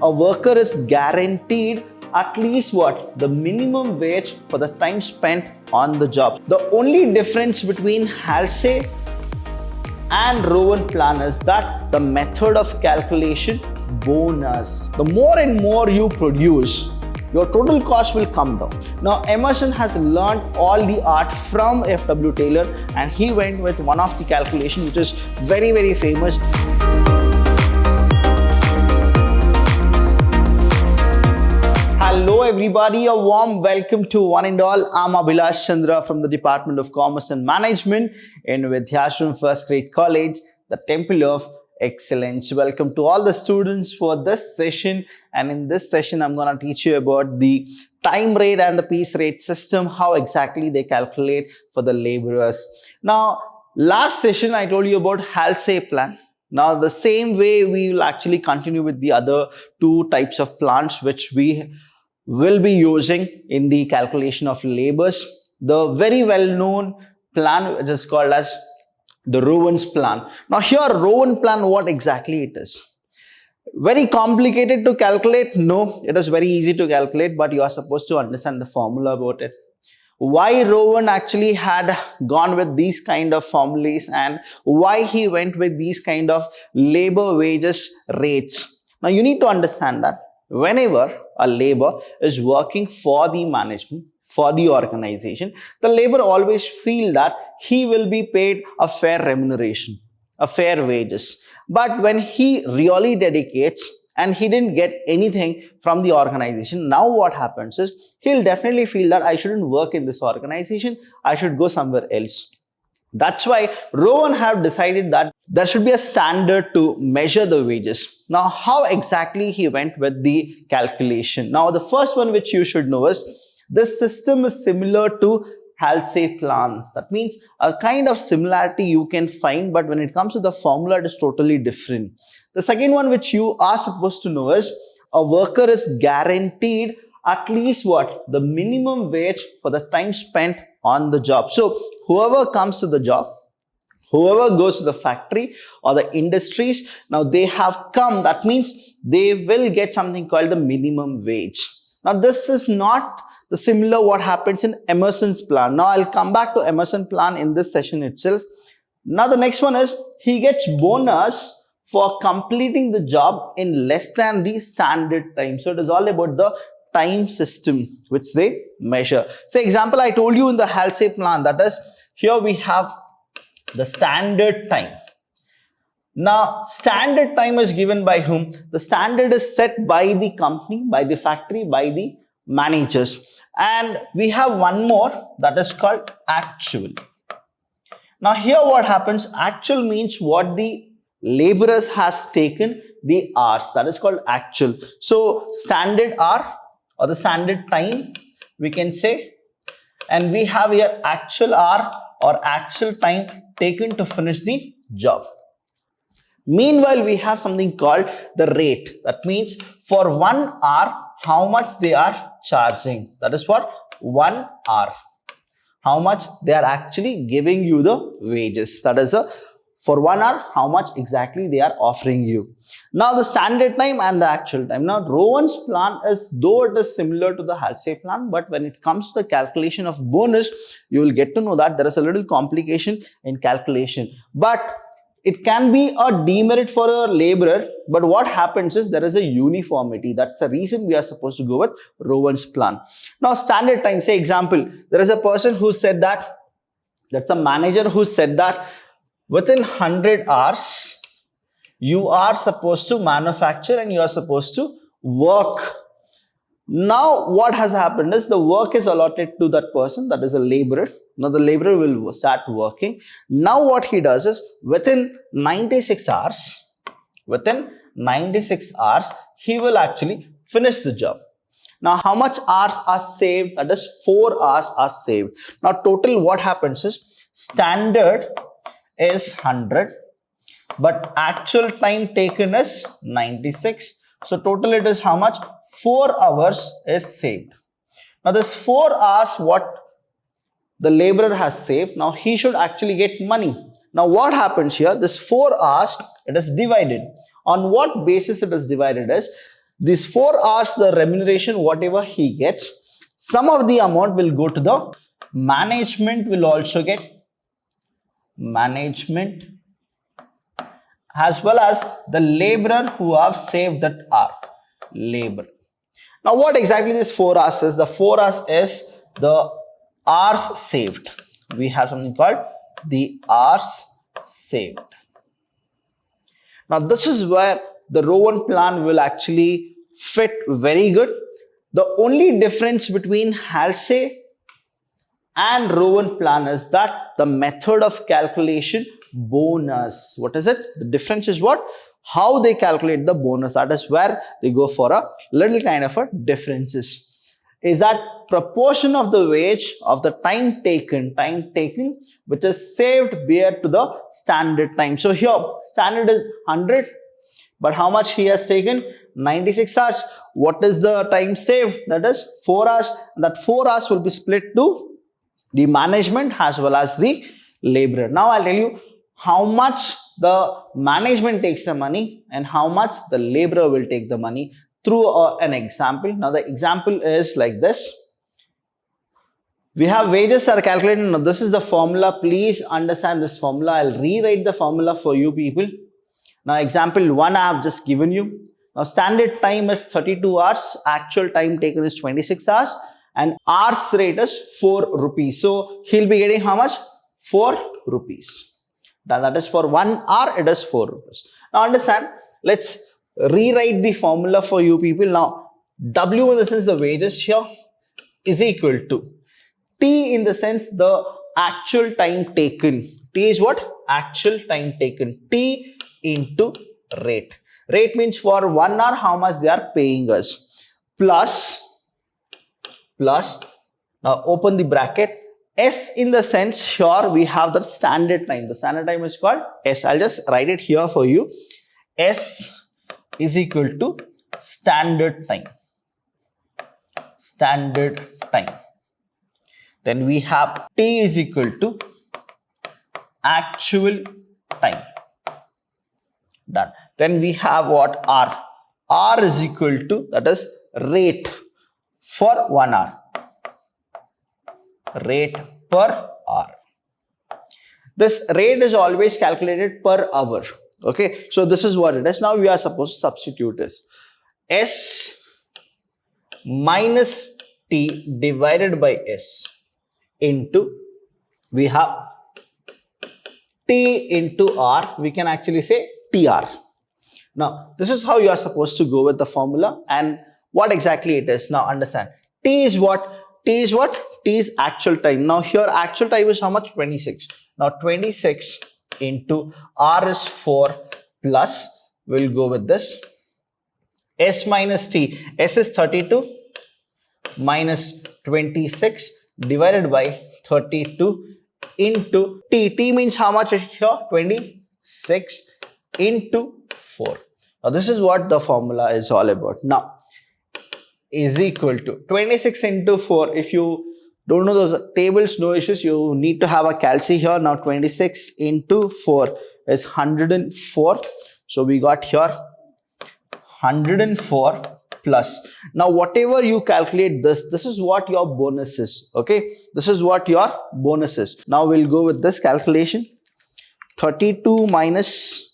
a worker is guaranteed at least what? The minimum wage for the time spent on the job. The only difference between Halsey and Rowan Plan is that the method of calculation bonus. The more and more you produce, your total cost will come down. Now, Emerson has learned all the art from F.W. Taylor, and he went with one of the calculation which is very, very famous. Hello everybody, a warm welcome to one and all. I'm Vidhyaashram from the Department of Commerce and Management in Vidhyaashram First Grade College, the Temple of Excellence. Welcome to all the students for this session, and in this session I'm going to teach you about the time rate and the piece rate system, how exactly they calculate for the laborers. Now, last session I told you about Halsey plan. Now, the same way we will actually continue with the other two types of plans which we will be using in the calculation of labors. The very well-known plan which is called as the Rowan's plan. Now here, Rowan plan, what exactly it is? Very complicated to calculate? No, it is very easy to calculate, but you are supposed to understand the formula about it. Why Rowan actually had gone with these kind of formulas and why he went with these kind of labor wages rates. Now you need to understand that whenever a labor is working for the management, for the organization, the labor always feel that he will be paid a fair remuneration, a fair wages. But when he really dedicates and he didn't get anything from the organization, now what happens is he'll definitely feel that I shouldn't work in this organization, I should go somewhere else. That's why Rowan have decided that there should be a standard to measure the wages. Now, how exactly he went with the calculation? Now, the first one which you should know is this system is similar to Halsey plan. That means a kind of similarity you can find, but when it comes to the formula, it is totally different. The second one which you are supposed to know is a worker is guaranteed at least what? The minimum wage for the time spent on the job. So whoever comes to the job, whoever goes to the factory or the industries, now they have come, that means they will get something called the minimum wage. Now this is not the similar what happens in Emerson's plan. Now I'll come back to Emerson plan in this session itself. Now the next one is he gets bonus for completing the job in less than the standard time. So it is all about the time system which they measure. Say example I told you in the Halsey plan, that is here we have the standard time. Now standard time is given by whom? The standard is set by the company, by the factory, by the managers. And we have one more that is called actual. Now here what happens? Actual means what the laborers has taken the hours, that is called actual. So standard hour or the standard time we can say, and we have here actual hour or actual time taken to finish the job. Meanwhile, we have something called the rate. That means for 1 hour, how much they are charging. That is what? 1 hour. How much they are actually giving you the wages. That is for 1 hour, how much exactly they are offering you. Now the standard time and the actual time. Now Rowan's plan is, though it is similar to the Halsey plan, but when it comes to the calculation of bonus, you will get to know that there is a little complication in calculation. But it can be a demerit for a laborer, but what happens is there is a uniformity. That's the reason we are supposed to go with Rowan's plan. Now standard time, say example, there is a person who said that, that's a manager who said that within 100 hours, you are supposed to manufacture and you are supposed to work. Now, what has happened is the work is allotted to that person, that is a laborer. Now, the laborer will start working. Now, what he does is within 96 hours, he will actually finish the job. Now, how much hours are saved? That is 4 hours are saved. Now, total what happens is standard is 100, but actual time taken is 96. So total it is how much? 4 hours is saved. Now this 4 hours what the laborer has saved, now he should actually get money. Now what happens here? This 4 hours, it is divided. On what basis it is divided is, These 4 hours, the remuneration, whatever he gets, some of the amount will go to the management, will also get management, as well as the laborer who have saved that hour, labor. Now what exactly this 4 hours is? The 4 hours is the hours saved. We have something called the hours saved. Now this is where the Rowan plan will actually fit very good. The only difference between Halsey and Rowan plan is that the method of calculation bonus. What is it? The difference is what? How they calculate the bonus. That is where they go for a little kind of a differences. Is that proportion of the wage of the time taken which is saved bear to the standard time. So here standard is 100, but how much he has taken? 96 hours. What is the time saved? That is 4 hours. That 4 hours will be split to the management as well as the laborer. Now I'll tell you how much the management takes the money and how much the laborer will take the money through an example. Now the example is like this. We have wages are calculated. Now this is the formula. Please understand this formula. I'll rewrite the formula for you people. Now example 1 I have just given you. Now standard time is 32 hours. Actual time taken is 26 hours. And hours rate is 4 rupees. So he'll be getting how much? 4 rupees. That is for 1 hour, it is 4 rupees. Now understand, let's rewrite the formula for you people. Now W in the sense the wages here is equal to T in the sense the actual time taken. T is what? Actual time taken. T into rate. Rate means for 1 hour how much they are paying us. Plus, now open the bracket. S in the sense here we have the standard time. The standard time is called S. I'll just write it here for you. S is equal to standard time. Standard time. Then we have T is equal to actual time. Done. Then we have what? R. R is equal to, that is rate for 1 hour. Rate per hour. This rate is always calculated per hour. Okay, so this is what it is. Now we are supposed to substitute this. S minus T divided by S into, we have T into R. We can actually say TR. Now this is how you are supposed to go with the formula and what exactly it is. Now understand. T is what? T is what? T is actual time. Now here actual time is how much? 26. Now 26 into R is 4 plus, we'll go with this. S minus T. S is 32 minus 26 divided by 32 into T. T means how much here? 26 into 4. Now this is what the formula is all about. Now is equal to 26 into 4. If you don't know the tables, no issues. You need to have a calci here. Now 26 into 4 is 104. So we got here 104 plus. Now whatever you calculate this is what your bonus is. Okay, this is what your bonus is. Now we'll go with this calculation. 32 minus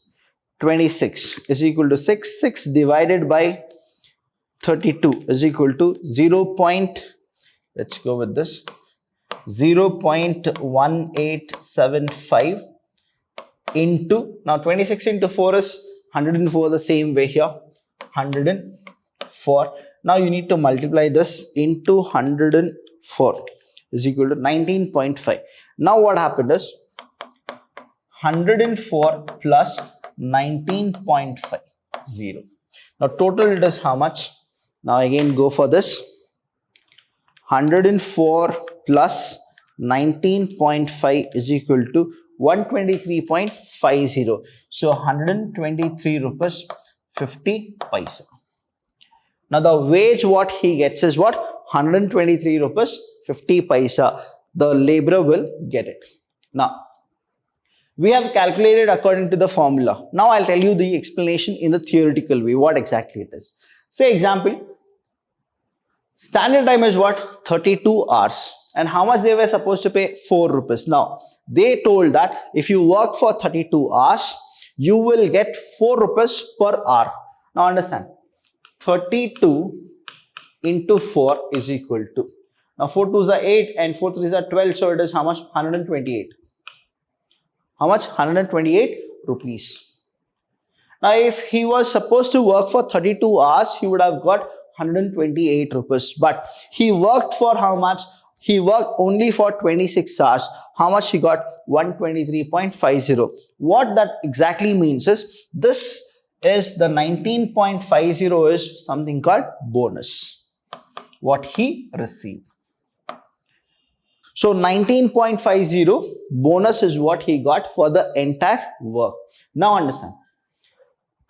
26 is equal to 6. 6 divided by 32 is equal to 0. Let's go with this. 0.1875 into, now 26 into 4 is 104, the same way here, 104. Now you need to multiply this into 104 is equal to 19.5. Now what happened is 104 plus 19.50. Now total it is how much? Now again go for this. 104 plus 19.5 is equal to 123.50. So 123 rupees 50 paisa. Now the wage what he gets is what? 123 rupees 50 paisa. The laborer will get it. Now we have calculated according to the formula. Now I'll tell you the explanation in the theoretical way, what exactly it is. Say example, standard time is what? 32 hours. And how much they were supposed to pay? 4 rupees. Now, they told that if you work for 32 hours, you will get 4 rupees per hour. Now understand, 32 into 4 is equal to, now 4 2s are 8 and 4 3s are 12, so it is how much? 128. How much? 128 rupees. Now if he was supposed to work for 32 hours, he would have got 128 rupees. But he worked for how much? He worked only for 26 hours. How much he got? 123.50. What that exactly means is, this is the 19.50 is something called bonus, what he received. So 19.50 bonus is what he got for the entire work. Now understand,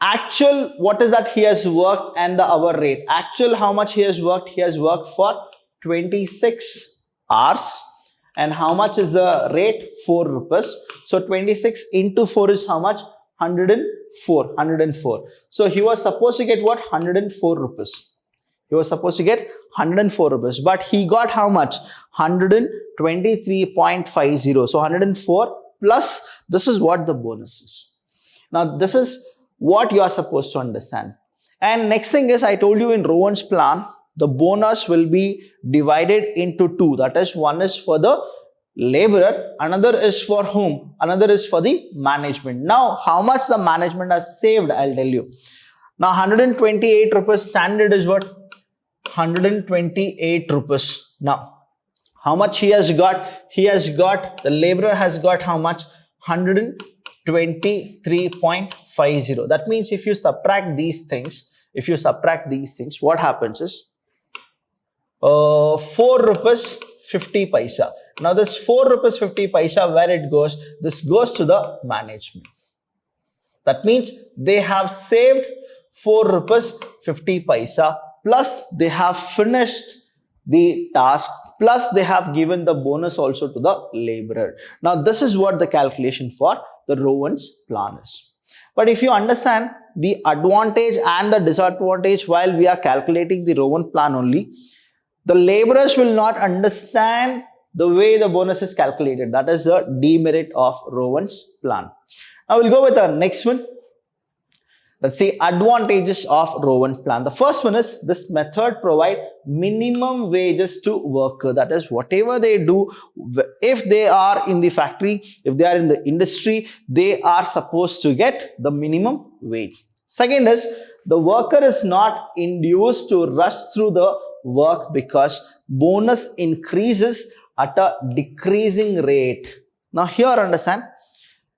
actual, what is that he has worked and the hour rate. Actual, how much he has worked? He has worked for 26 hours. And how much is the rate? 4 rupees. So 26 into 4 is how much? 104. So he was supposed to get what? 104 rupees. He was supposed to get 104 rupees. But he got how much? 123.50. So 104 plus, this is what the bonus is. Now this is what you are supposed to understand. And next thing is, I told you in Rowan's plan, the bonus will be divided into two. That is, one is for the laborer, another is for whom? Another is for the management. Now, how much the management has saved, I'll tell you. Now, 128 rupees standard is what? 128 rupees. Now, how much he has got? He has got, the laborer has got how much? 123.50. That means if you subtract these things, what happens is 4 rupees 50 paisa. Now this 4 rupees 50 paisa, where it goes? This goes to the management. That means they have saved 4 rupees 50 paisa, plus they have finished the task, plus they have given the bonus also to the laborer. Now this is what the calculation for the Rowan's plan is. But if you understand the advantage and the disadvantage while we are calculating the Rowan plan only, the laborers will not understand the way the bonus is calculated. That is the demerit of Rowan's plan. Now we'll go with the next one. Let's see advantages of Rowan plan. The first one is, this method provide minimum wages to worker. That is, whatever they do, if they are in the factory, if they are in the industry, they are supposed to get the minimum wage. Second is, the worker is not induced to rush through the work because bonus increases at a decreasing rate. Now here understand,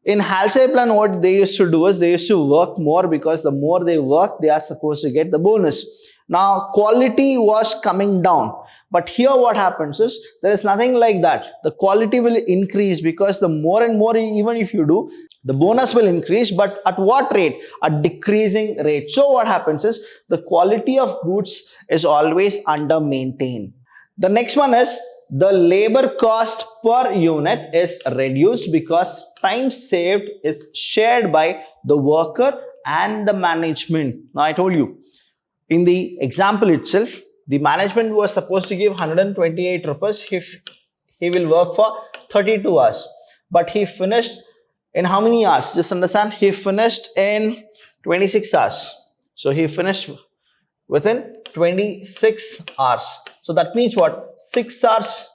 in Halsey plan, what they used to do is, they used to work more, because the more they work, they are supposed to get the bonus. Now quality was coming down, but here what happens is, there is nothing like that. The quality will increase, because the more and more, even if you do, the bonus will increase, but at what rate? A decreasing rate. So what happens is, the quality of goods is always under maintained. The next one is, the labor cost per unit is reduced because time saved is shared by the worker and the management. Now I told you, in the example itself, the management was supposed to give 128 rupees if he will work for 32 hours. But he finished in how many hours? Just understand, he finished in 26 hours. So he finished within 26 hours. So that means what? 6 hours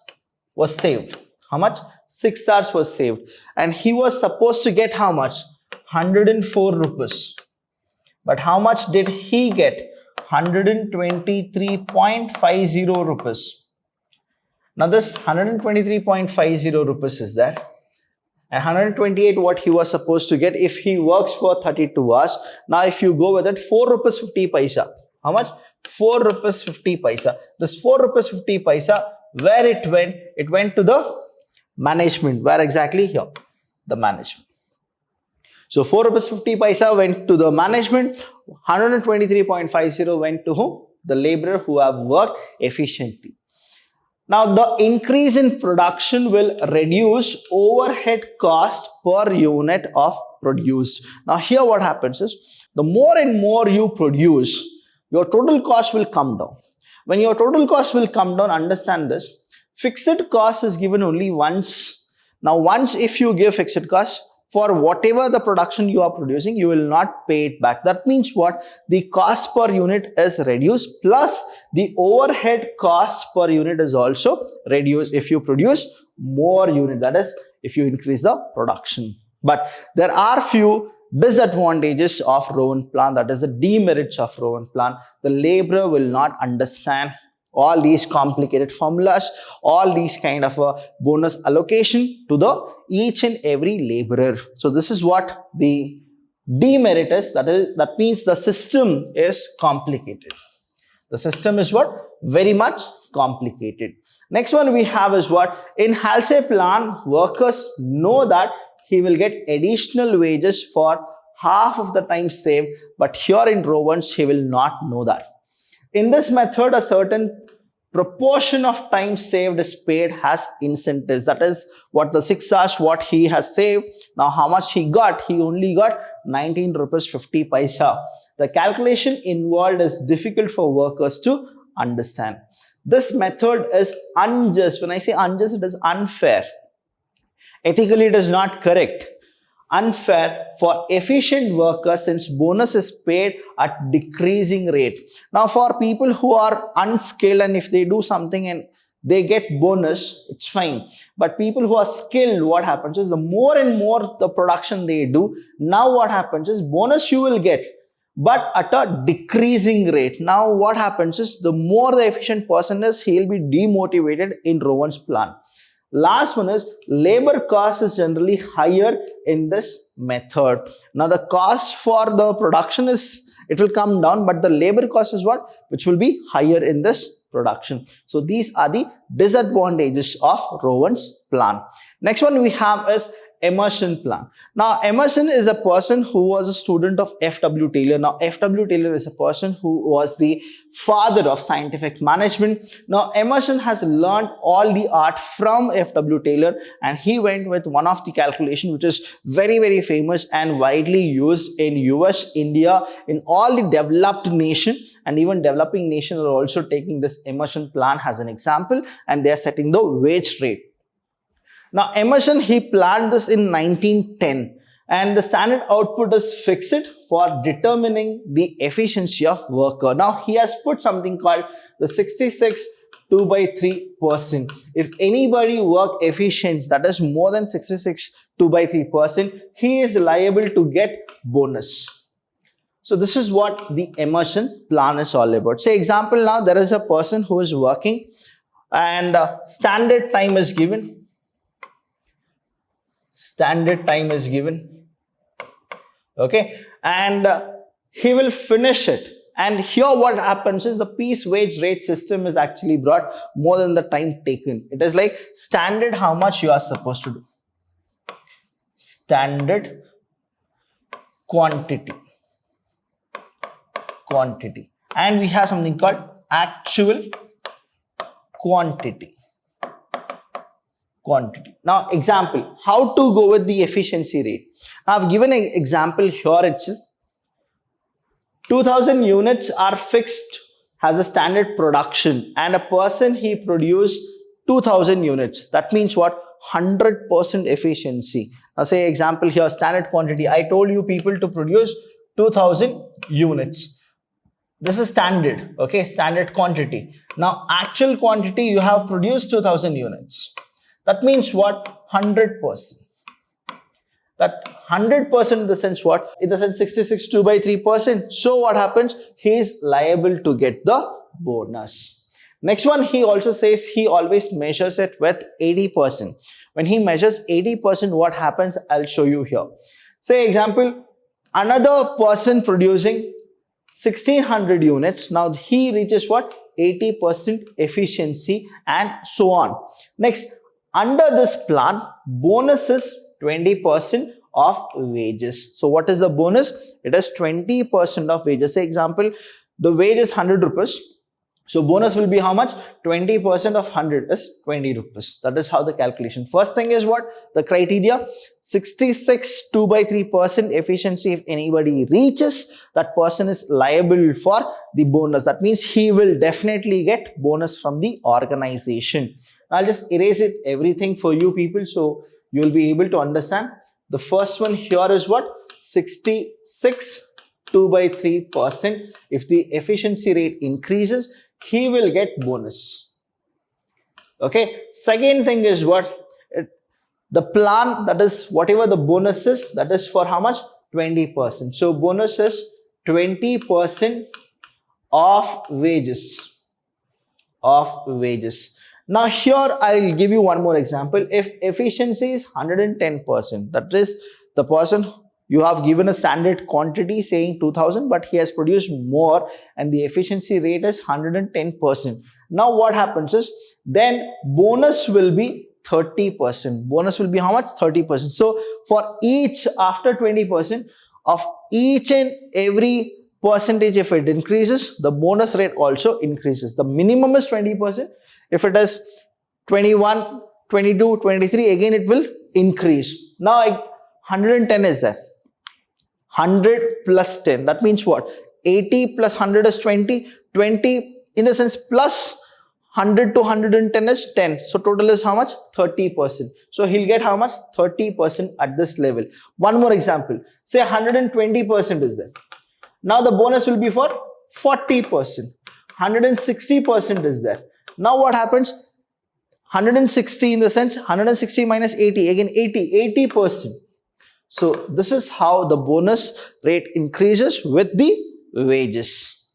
was saved. How much? 6 hours was saved. And he was supposed to get how much? 104 rupees. But how much did he get? 123.50 rupees. Now this 123.50 rupees is there. And 128 what he was supposed to get if he works for 32 hours. Now if you go with it, 4 rupees 50 paisa. How much? 4 rupees 50 paisa. This 4 rupees 50 paisa, where it went? It went to the management. Where exactly? Here, the management. So 4 rupees 50 paisa went to the management. 123.50 went to whom? The laborer who have worked efficiently. Now the increase in production will reduce overhead cost per unit of produced. Now here what happens is, the more and more you produce, your total cost will come down. When your total cost will come down, understand this, fixed cost is given only once. Now, once if you give fixed cost, for whatever the production you are producing, you will not pay it back. That means what? The cost per unit is reduced, plus the overhead cost per unit is also reduced if you produce more unit, that is if you increase the production. But there are few disadvantages of Rowan Plan, that is the demerits of Rowan Plan. The laborer will not understand all these complicated formulas, all these kind of a bonus allocation to the each and every laborer. So this is what the demerit is. That means the system is complicated. The system is what? Very much complicated. Next one we have is what? In Halsey Plan, workers know that he will get additional wages for half of the time saved, but here in Rowan's he will not know that. In this method, a certain proportion of time saved is paid as incentives. That is what the 6 hours what he has saved. Now how much he got? He only got 19 rupees 50 paisa. The calculation involved is difficult for workers to understand. This method is unjust. When I say unjust, it is unfair. Ethically, it is not correct. Unfair for efficient workers since bonus is paid at decreasing rate. Now for people who are unskilled and if they do something and they get bonus, it's fine. But people who are skilled, what happens is the more and more the production they do, now what happens is bonus you will get, but at a decreasing rate. Now what happens is the more the efficient person is, he will be demotivated in Rowan's Plan. Last one is labor cost is generally higher in this method. Now the cost for the production is, it will come down, but the labor cost is what? Which will be higher in this production. So these are the disadvantages of Rowan's Plan. Next one we have is Emerson Plan. Now Emerson is a person who was a student of F.W. Taylor. Now F.W. Taylor is a person who was the father of scientific management. Now Emerson has learned all the art from F.W. Taylor, and he went with one of the calculation which is very famous and widely used in US, India, in all the developed nation, and even developing nations are also taking this Emerson Plan as an example, and they are setting the wage rate. Now Emerson, he planned this in 1910, and the standard output is fixed for determining the efficiency of worker. Now he has put something called the 66 2/3%. If anybody work efficient, that is more than 66 2/3%, he is liable to get bonus. So this is what the Emerson Plan is all about. Say example, now there is a person who is working and standard time is given. Standard time is given, okay, and he will finish it. And here what happens is the piece wage rate system is actually brought more than the time taken. It is like standard how much you are supposed to do, standard quantity, and we have something called actual quantity. Now example, how to go with the efficiency rate. I have given an example here itself. 2000 units are fixed as a standard production, and a person he produced 2000 units. That means what? 100% efficiency. Now say example here, standard quantity. I told you people to produce 2000 units. This is standard, okay, standard quantity. Now actual quantity, you have produced 2000 units. That means what? 100%. That 100% in the sense what? In the sense 66 2/3%. So what happens? He is liable to get the bonus. Next one, he also says he always measures it with 80%. When he measures 80%, what happens? I'll show you here. Say example, another person producing 1600 units. Now he reaches what? 80% efficiency and so on. Next, under this plan, bonus is 20% of wages. So what is the bonus? It is 20% of wages. Say example, the wage is 100 rupees. So bonus will be how much? 20% of 100 is 20 rupees. That is how the calculation. First thing is what? The criteria. 66 2/3% efficiency. If anybody reaches, that person is liable for the bonus. That means he will definitely get bonus from the organization. I'll just erase it everything for you people so you'll be able to understand. The first one here is what? 66 2/3%. If the efficiency rate increases, he will get bonus. Okay. Second thing is what? The plan, that is whatever the bonus is, that is for how much? 20%. So bonus is 20% of wages. Now here I'll give you one more example. If efficiency is 110%, that is the person, you have given a standard quantity saying 2000, but he has produced more and the efficiency rate is 110%. Now what happens is, then bonus will be 30%. Bonus will be how much? 30%. So for each, after 20% of each and every percentage, if it increases, the bonus rate also increases. The minimum is 20%. If it is 21, 22, 23, again it will increase. Now 110 is there. 100 plus 10. That means what? 80 plus 100 is 20. 20 in the sense plus 100 to 110 is 10. So total is how much? 30%. So he'll get how much? 30% at this level. One more example. Say 120% is there. Now the bonus will be for 40%. 160% is there. Now what happens? 160 in the sense 160 minus 80. Again 80%. So this is how the bonus rate increases with the wages.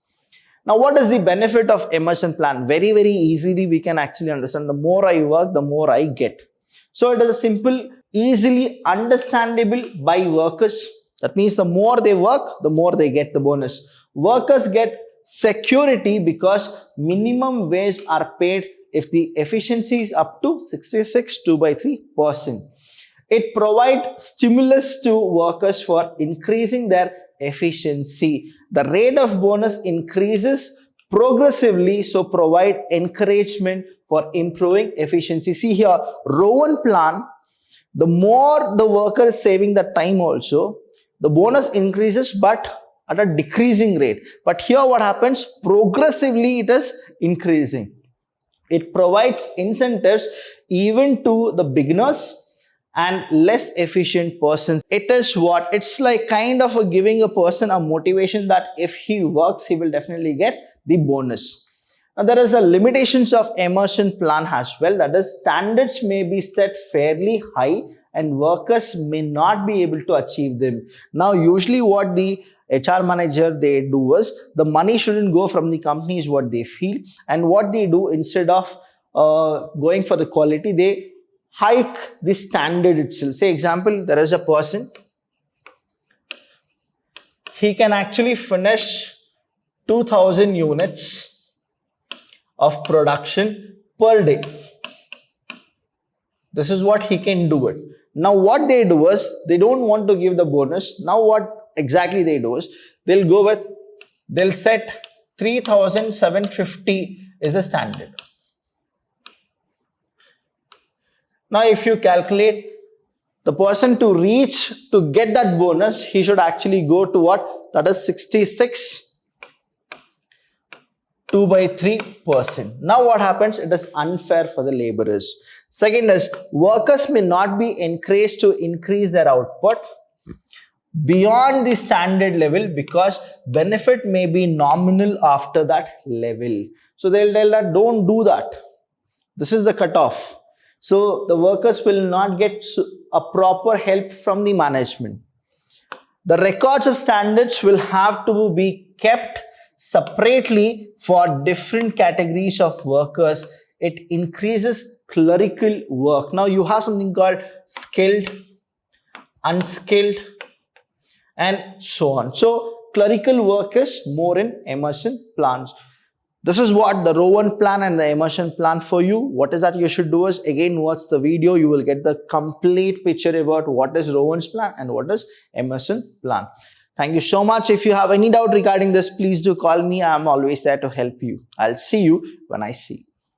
Now what is the benefit of immersion plan? Very, very easily we can actually understand. The more I work, the more I get. So it is a simple, easily understandable by workers. That means the more they work, the more they get the bonus. Workers get security because minimum wage are paid if the efficiency is up to 66 2/3%. It provides stimulus to workers for increasing their efficiency. The rate of bonus increases progressively, so provide encouragement for improving efficiency. See here, Rowan Plan, the more the worker is saving the time also, the bonus increases but at a decreasing rate. But here what happens? Progressively it is increasing. It provides incentives even to the beginners and less efficient persons. It is what? It's like kind of giving a person a motivation that if he works, he will definitely get the bonus. Now there is a limitations of immersion plan as well. That is, standards may be set fairly high and workers may not be able to achieve them. Now usually what the HR manager they do is, the money shouldn't go from the company is what they feel, and what they do, instead of going for the quality, they hike the standard itself. Say example, there is a person, he can actually finish 2000 units of production per day. This is what he can do it. Now what they do is, they don't want to give the bonus. Now what exactly they do is, they'll set 3750 is a standard. Now if you calculate the person to reach to get that bonus, he should actually go to what? That is 66 2/3%. Now what happens? It is unfair for the laborers. Second is, workers may not be encouraged to increase their output beyond the standard level because benefit may be nominal after that level. So they'll tell that don't do that. This is the cutoff. So the workers will not get a proper help from the management. The records of standards will have to be kept separately for different categories of workers. It increases clerical work. Now you have something called skilled, unskilled, and so on. So clerical work is more in immersion plans. This is what the Rowan plan and the immersion plan for you. What is that you should do is, again watch the video, you will get the complete picture about what is Rowan's plan and what is immersion plan. Thank you so much. If you have any doubt regarding this, please do call me. I'm always there to help you. I'll see you when I see you.